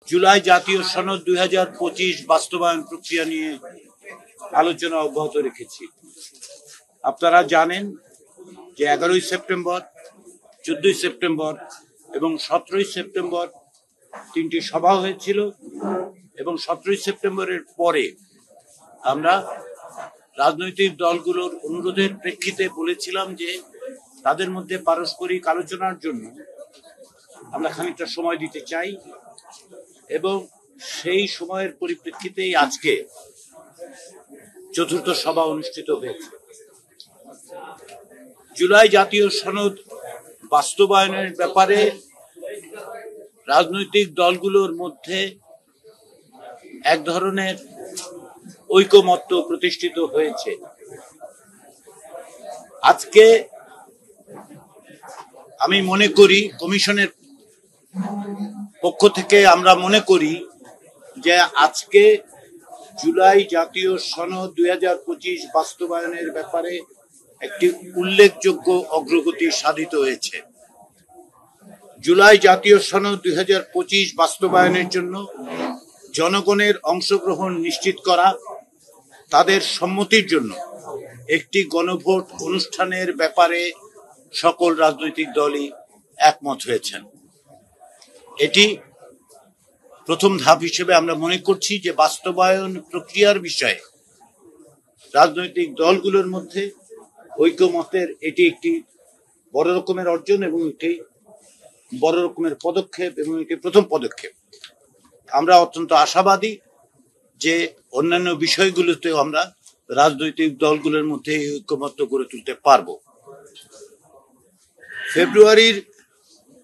জুলাই জাতীয় সনদ 2025 বাস্তবায়ন প্রক্রিয়া নিয়ে আলোচনা অব্যাহত রেখেছি। আপনারা জানেন যে 11ই সেপ্টেম্বর, 14ই সেপ্টেম্বর এবং 17ই সেপ্টেম্বর তিনটি সভা হয়েছিল এবং 17ই সেপ্টেম্বরের পরে আমরা রাজনৈতিক দলগুলোর অনুরোধের প্রেক্ষিতে বলেছিলাম যে তাদের মধ্যে পারস্পরিক আলোচনার জন্য আমরা খানিকটা সময় দিতে চাই এবং সেই সময়ের পরিপ্রেক্ষিতেই আজকে চতুর্থ সভা অনুষ্ঠিত হয়েছে। জুলাই জাতীয় সনদ বাস্তবায়নের ব্যাপারে রাজনৈতিক দলগুলোর মধ্যে এক ধরনের ঐকমত্য প্রতিষ্ঠিত হয়েছে। আজকে আমি মনে করি, কমিশনের পক্ষ থেকে আমরা মনে করি যে আজকে জুলাই জাতীয় সনদ 2025 বাস্তবায়নের ব্যাপারে একটি উল্লেখযোগ্য অগ্রগতি সাধিত হয়েছে। জুলাই জাতীয় সনদ 2025 বাস্তবায়নের জন্য জনগণের অংশগ্রহণ নিশ্চিত করা, তাদের সম্মতির জন্য একটি গণভোট অনুষ্ঠানের ব্যাপারে সকল রাজনৈতিক দলই একমত হয়েছেন। এটি প্রথম ধাপ হিসেবে আমরা মনে করছি যে বাস্তবায়ন প্রক্রিয়ার বিষয়ে রাজনৈতিক দলগুলোর মধ্যে ঐকমতের এটি একটি বড় রকমের অর্জন এবং এটি বড় রকমের পদক্ষেপ এবং এটি প্রথম পদক্ষেপ। আমরা অত্যন্ত আশাবাদী যে অন্যান্য বিষয়গুলোতেও আমরা রাজনৈতিক দলগুলোর মধ্যে ঐকমত্য গড়ে তুলতে পারব। ফেব্রুয়ারির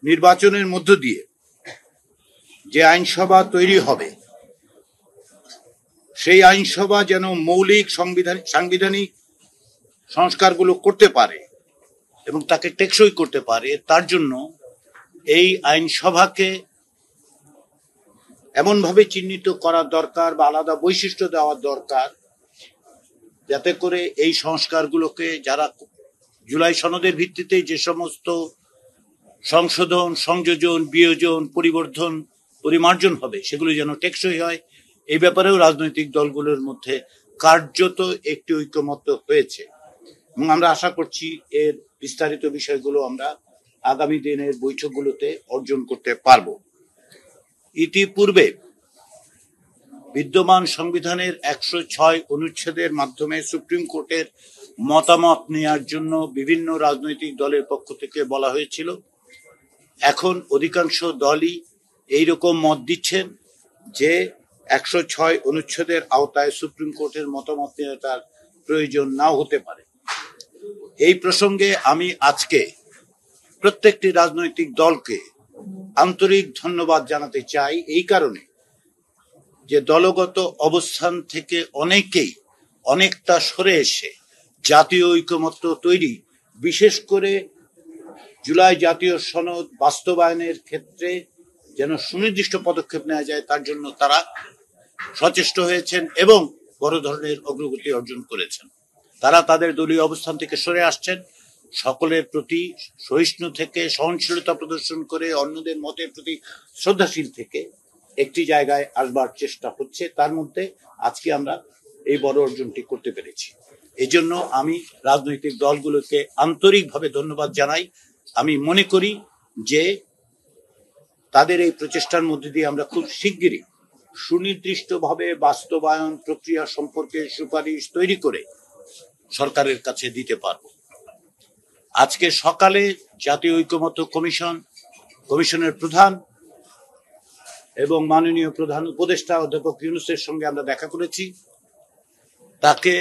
নির্বাচনের মধ্য দিয়ে যে আইনসভা তৈরি হবে, সেই আইনসভা যেন মৌলিক সাংবিধানিক সংস্কারগুলো করতে পারে এবং তাকে টেকসই করতে পারে, তার জন্য এই আইনসভাকে এমনভাবে চিহ্নিত করা দরকার বা আলাদা বৈশিষ্ট্য দেওয়া দরকার যাতে করে এই সংস্কারগুলোকে, যারা জুলাই সনদের ভিত্তিতে যে সমস্ত সংশোধন, সংযোজন, বিয়োজন, পরিবর্ধন, পরিমার্জন হবে, সেগুলো যেন টেকসই হয়। এই ব্যাপারেও রাজনৈতিক দলগুলোর মধ্যে কার্যত একটি ঐকমত্য হয়েছে এবং আমরা আশা করছি এর বিস্তারিত বিষয়গুলো আমরা আগামী দিনের বৈঠকগুলোতে অর্জন করতে পারব। ইতিপূর্বে বিদ্যমান সংবিধানের 106 অনুচ্ছেদের মাধ্যমে সুপ্রিম কোর্টের মতামত নেওয়ার জন্য বিভিন্ন রাজনৈতিক দলের পক্ষ থেকে বলা হয়েছিল। এখন অধিকাংশ দলই এইরকম মত দিচ্ছেন যে 106 অনুচ্ছেদের আওতায় সুপ্রিম কোর্টের মতামত নেওয়ার প্রয়োজন নাও হতে পারে। এই প্রসঙ্গে আমি আজকে প্রত্যেকটি রাজনৈতিক দলকে আন্তরিক ধন্যবাদ জানাতে চাই, এই কারণে যে দলগত অবস্থান থেকে অনেকেই অনেকটা সরে এসে জাতীয় ঐকমত্য তৈরি, বিশেষ করে জুলাই জাতীয় সনদ বাস্তবায়নের ক্ষেত্রে যেন সুনির্দিষ্ট পদক্ষেপ নেওয়া যায় তার জন্য তারা সচেষ্ট হয়েছেন এবং বড় ধরনের অগ্রগতি অর্জন করেছেন। তারা তাদের দলীয় অবস্থান থেকে সরে আসছেন, সকলের প্রতি সহিষ্ণু থেকে, সহনশীলতা প্রদর্শন করে, অন্যদের মতের প্রতি শ্রদ্ধাশীল থেকে একটি জায়গায় আসবার চেষ্টা হচ্ছে। তার মধ্যে আজকে আমরা এই বড় অর্জনটি করতে পেরেছি। এই জন্য আমি রাজনৈতিক দলগুলোকে আন্তরিকভাবে ধন্যবাদ জানাই। আমি মনে করি যে তাদের এই প্রচেষ্টার মধ্যে দিয়ে আমরা খুব শিগগিরই সুনির্দিষ্টভাবে বাস্তবায়ন প্রক্রিয়া সম্পর্কে সুপারিশ তৈরি করে সরকারের কাছে দিতে পারব। আজকে সকালে জাতীয় ঐকমত্য কমিশনের প্রধান এবং মাননীয় প্রধান উপদেষ্টা অধ্যাপক ইউনূসের সঙ্গে আমরা দেখা করেছি। তাকে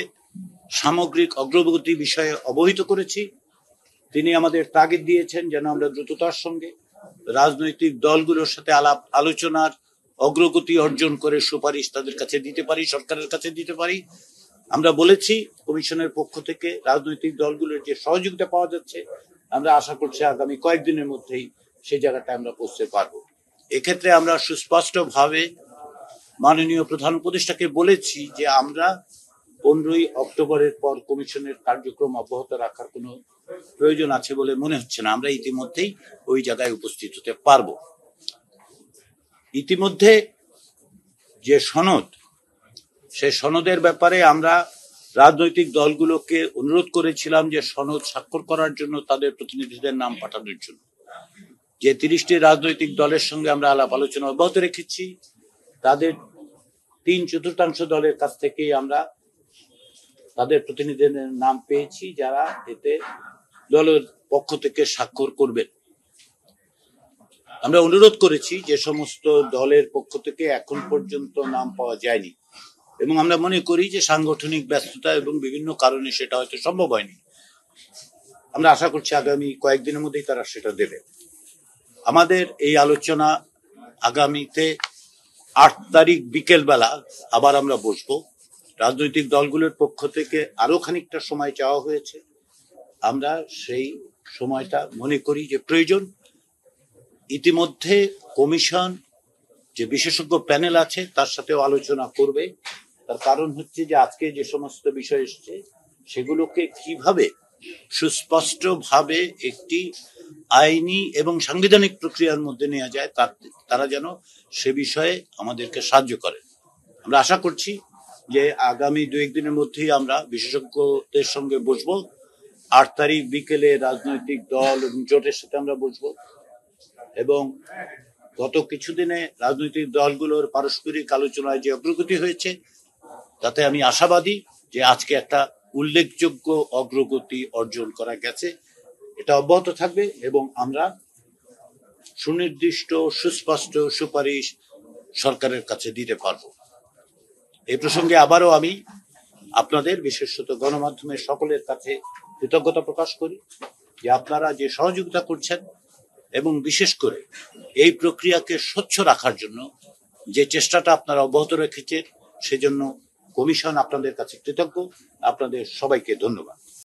সামগ্রিক অগ্রগতি বিষয়ে অবহিত করেছি। তিনি আমাদের তাগিদ দিয়েছেন যেন আমরা দ্রুততার সঙ্গে রাজনৈতিক দলগুলোর সাথে আলোচনার অগ্রগতি অর্জন করে সুপারিশ তাদের কাছে দিতে পারি, সরকারের কাছে দিতে পারি। আমরা বলেছি কমিশনের পক্ষ থেকে রাজনৈতিক দলগুলোর যে সহযোগিতা পাওয়া যাচ্ছে, আমরা আশা করছি আগামী কয়েকদিনের মধ্যেই সেই জায়গাটা আমরা পৌঁছতে পারবো। এক্ষেত্রে আমরা সুস্পষ্টভাবে মাননীয় প্রধান উপদেষ্টাকে বলেছি যে আমরা 15ই অক্টোবরের পর কমিশনের কার্যক্রম অব্যাহত রাখার কোনো প্রয়োজন আছে বলে মনে হচ্ছে না। আমরা ইতিমধ্যেই ওই জায়গায় উপস্থিত হতে পারবো। ইতিমধ্যে যে সনদ, সেই সনদের ব্যাপারে আমরা রাজনৈতিক দলগুলোকে অনুরোধ করেছিলাম যে সনদ স্বাক্ষর করার জন্য তাদের প্রতিনিধিদের নাম পাঠানোর জন্য। যে 30টি রাজনৈতিক দলের সঙ্গে আমরা আলাপ আলোচনা অব্যাহত রেখেছি, তাদের 3/4 দলের কাছ থেকেই আমরা তাদের প্রতিনিধিদের নাম পেয়েছি, যারা এতে দলের পক্ষ থেকে স্বাক্ষর করবেন। আমরা অনুরোধ করেছি যে সমস্ত দলের পক্ষ থেকে এখন পর্যন্ত নাম পাওয়া যায়নি, এবং আমরা মনে করি যে সাংগঠনিক ব্যস্ততা এবং বিভিন্ন কারণে সেটা হয়তো সম্ভব হয়নি। আমরা আশা করছি আগামী কয়েকদিনের মধ্যেই তারা সেটা দেবে। আমাদের এই আলোচনা আগামীতে 8 তারিখ বিকেল বেলা আবার আমরা বসবো। রাজনৈতিক দলগুলোর পক্ষ থেকে আরো খানিকটা সময় চাওয়া হয়েছে। আমরা সেই সময়টা মনে করি যে প্রয়োজন। ইতিমধ্যে কমিশন যে বিশেষজ্ঞ প্যানেল আছে তার সাথেও আলোচনা করবে। তার কারণ হচ্ছে যে আজকে যে সমস্ত বিষয় এসছে সেগুলোকে কিভাবে সুস্পষ্টভাবে একটি আইনি এবং সাংবিধানিক প্রক্রিয়ার মধ্যে নেওয়া যায়, তারা যেন সে বিষয়ে আমাদেরকে সাহায্য করে। আমরা আশা করছি যে আগামী 2-1 দিনের মধ্যেই আমরা বিশেষজ্ঞদের সঙ্গে বসবো। 8 তারিখ বিকেলে রাজনৈতিক দল এবং জোটের সাথে আমরা বসবো, এবং গত কিছুদিনে রাজনৈতিক দলগুলোর পারস্পরিক আলোচনায় যে অগ্রগতি হয়েছে তাতে আমি আশাবাদী যে আজকে একটা উল্লেখযোগ্য অগ্রগতি অর্জন করা গেছে। এটা অব্যাহত থাকবে এবং আমরা সুনির্দিষ্ট সুস্পষ্ট সুপারিশ সরকারের কাছে দিতে পারব। এই প্রসঙ্গে আবারও আমি আপনাদের, বিশেষত গণমাধ্যমের সকলের কাছে কৃতজ্ঞতা প্রকাশ করি যে আপনারা যে সহযোগিতা করছেন এবং বিশেষ করে এই প্রক্রিয়াকে স্বচ্ছ রাখার জন্য যে চেষ্টাটা আপনারা অব্যাহত রেখেছেন, সেজন্য কমিশন আপনাদের কাছে কৃতজ্ঞ। আপনাদের সবাইকে ধন্যবাদ।